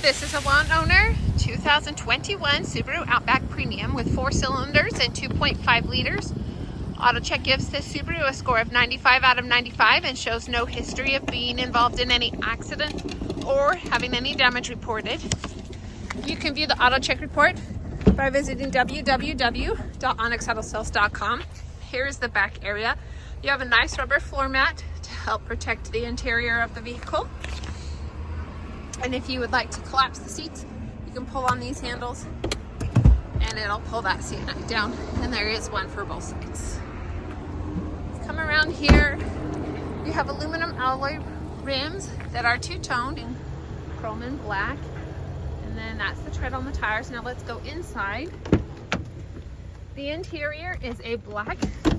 This is a one-owner 2021 Subaru Outback Premium with 4 cylinders and 2.5 liters. AutoCheck gives this Subaru a score of 95 out of 95 and shows no history of being involved in any accident or having any damage reported. You can view the AutoCheck report by visiting www.onyxautosales.com. Here's the back area. You have a nice rubber floor mat to help protect the interior of the vehicle. And if you would like to collapse the seats, you can pull on these handles and it'll pull that seat down. And there is one for both sides. Come around here. You have aluminum alloy rims that are two-toned in chrome and black. And then that's the tread on the tires. Now let's go inside. The interior is a black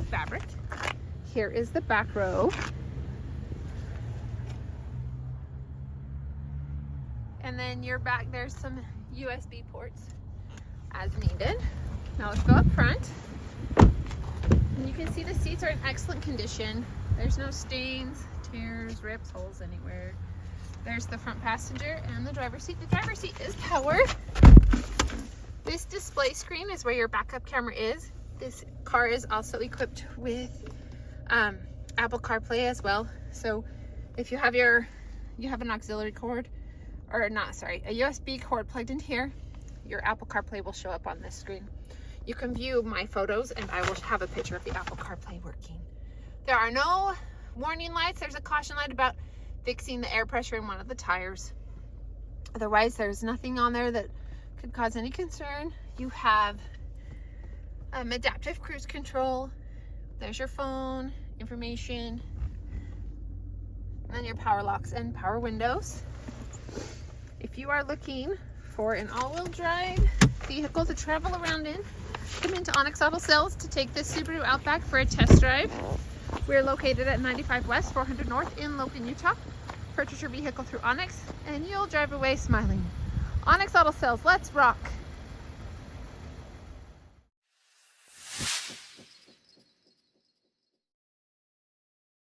fabric. Here is the back row. And then your back, there's some USB ports as needed. Now let's go up front. And you can see the seats are in excellent condition. There's no stains, tears, rips, holes anywhere. There's the front passenger and the driver's seat. The driver's seat is powered. This display screen is where your backup camera is. This car is also equipped with Apple CarPlay as well. So if you have an auxiliary cord, or not, sorry, a USB cord plugged in here, your Apple CarPlay will show up on this screen. You can view my photos and I will have a picture of the Apple CarPlay working. There are no warning lights. There's a caution light about fixing the air pressure in one of the tires. Otherwise, there's nothing on there that could cause any concern. You have adaptive cruise control. There's your phone, information, and then your power locks and power windows. If you are looking for an all-wheel drive vehicle to travel around in, come into Onyx Auto Sales to take this Subaru Outback for a test drive. We're located at 95 West, 400 North in Logan, Utah. Purchase your vehicle through Onyx and you'll drive away smiling. Onyx Auto Sales, let's rock!